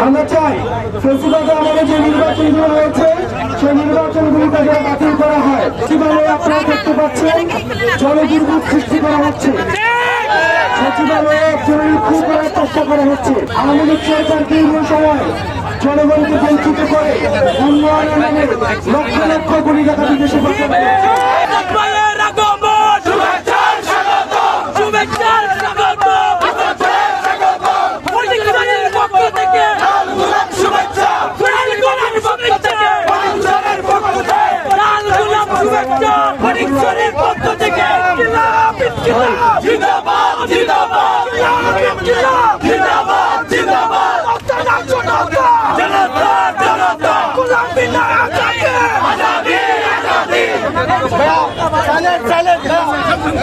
আমরা চাই ফেসিবাদে আমাদের যে নির্বাচনগুলো হয়েছে সেই নির্বাচনগুলিকে যারা বাতিল করা হয়, সচিবালয়ে আপনারা দেখতে পাচ্ছেন জনদুর্ভোগ সৃষ্টি করা হচ্ছে, সচিবালয়ে জরুরি coup করার চেষ্টা করা হচ্ছে। আওয়ামী লীগ সরকার দীর্ঘ সময় জনগণকে বঞ্চিত করে উন্নয়নের নামে লক্ষ লক্ষ কোটি টাকা বিদেশে পাচার করে।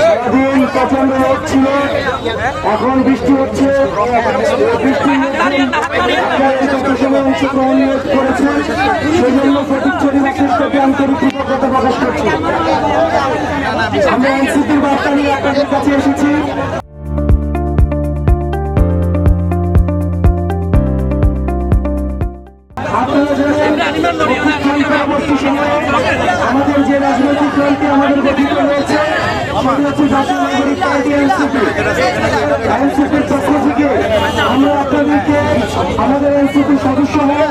সারাদিন প্রচন্ড রোদ ছিল, এখন বৃষ্টি হচ্ছে। সময় অংশগ্রহণ করেছেন, সেজন্য ফটিকছড়িবাসীর সাথে আন্তরিক কৃতজ্ঞতা প্রকাশ করছি। আমরা এনসিপির বার্তা নিয়ে আপনাদের কাছে এসেছি। আপনারা জানেন পরবর্তী সময়ে আমাদের যে রাজনৈতিক দলটি আমাদের গঠিত রয়েছে সেটি হচ্ছে জাতীয় নাগরিক পার্টি এনসিপি। এনসিপির পক্ষ থেকে আমরা আপনাদেরকে আমাদের এনসিপির সদস্য হয়ে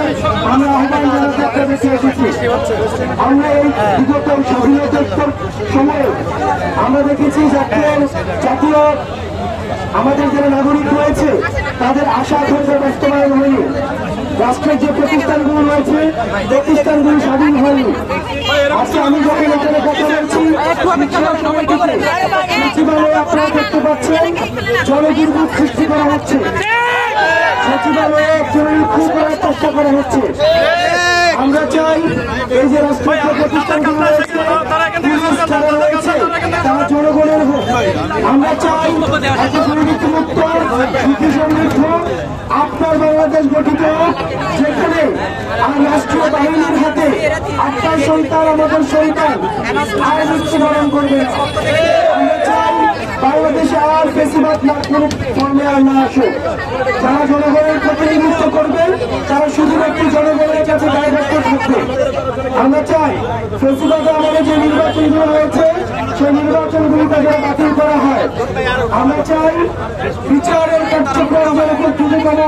আমরা আহ্বান জানাতে আপনাদেরকে এসেছি। আমরা এই বিগত স্বাধীনতার সময়ে আমরা দেখেছি জাতীয় আমাদের যারা নাগরিক রয়েছে তাদের আশা আকাঙ্ক্ষা বাস্তবায়ন হয়নি। রাষ্ট্রের যে প্রতিষ্ঠানগুলো রয়েছে প্রতিষ্ঠানগুলো স্বাধীন হয়নি। আজকে আমি যখন এখানে কথা বলছি সচিবালয়ে আপনারা দেখতে পাচ্ছেন জনদুর্ভোগ সৃষ্টি করা হচ্ছে, সচিবালয়ে জরুরি coup করার চেষ্টা করা হচ্ছে। আমরা চাই এই যে রাষ্ট্রীয় প্রতিষ্ঠানগুলো রয়েছে তারা জনগণের হোক। আমরা চাই একটা দুর্নীতিমুক্ত নীতি সমৃদ্ধ আপনার বাংলাদেশ গঠিত হোক, যেখানে রাষ্ট্রীয় বাহিনীর হাতে আপনার সন্তান আমাদের সন্তান আর মৃত্যুবরণ করবে। আমরা চাই বাংলাদেশে আর ফেসিবাদ না কোনো ফর্মে আর না আসুক। যারা জনগণের প্রতিনিধিত্ব করবেন তারা শুধুমাত্র জনগণের কাছে দায়বদ্ধ থাকবে। আমরা চাই ফেসিবাদে আমাদের যে নির্বাচনগুলো হয়েছে সেই নির্বাচনগুলিকে যারা বাতিল করা হয়, আমরা চাই বিচারের কার্যক্রম যেন খুব দ্রুততম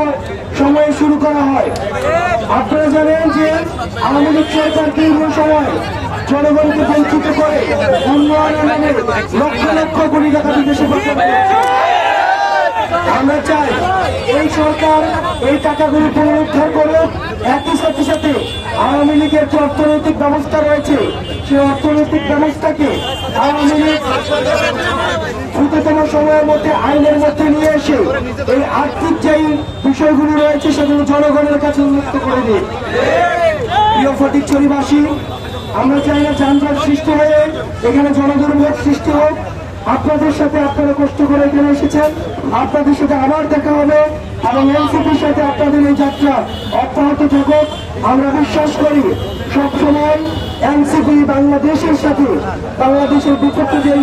সময়ে শুরু করা হয়। আপনারা জানেন যে আওয়ামী লীগ সরকার দীর্ঘ সময় জনগণকে বঞ্চিত করে উন্নয়নের নামে লক্ষ লক্ষ কোটি টাকা বিদেশে পাচার করে। আমরা চাই এই সরকার এই টাকাগুলি পুনরুদ্ধার করুক। একই সাথে সাথে আওয়ামী লীগের যে অর্থনৈতিক ব্যবস্থা রয়েছে সেই অর্থনৈতিক ব্যবস্থাকে আওয়ামী লীগ দ্রুততম সময়ের মধ্যে আইনের মধ্যে নিয়ে এসে এই আর্থিক যেই বিষয়গুলি রয়েছে সেগুলো জনগণের কাছে উন্মুক্ত করে দিন। প্রিয় ফটিকছড়িবাসী, আমরা চাই না যানজট সৃষ্টি হয়ে এখানে জনদুর্ভোগ সৃষ্টি হোক। আপনাদের সাথে আপনারা কষ্ট করে এখানে এসেছেন, আপনাদের সাথে আবার দেখা হবে এবং এনসিপির সাথে আপনাদের এই যাত্রা অব্যাহত থাকুক। আমরা বিশ্বাস করি সবসময় এনসিপি বাংলাদেশের সাথে বাংলাদেশের বিপক্ষে যে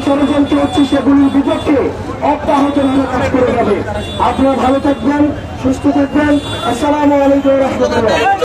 ষড়যন্ত্র হচ্ছে সেগুলির বিপক্ষে অব্যাহত ভাবে কাজ করে যাবে। আপনারা ভালো থাকবেন, সুস্থ থাকবেন। আসসালামু আলাইকুম ওয়া রাহমাতুল্লাহ।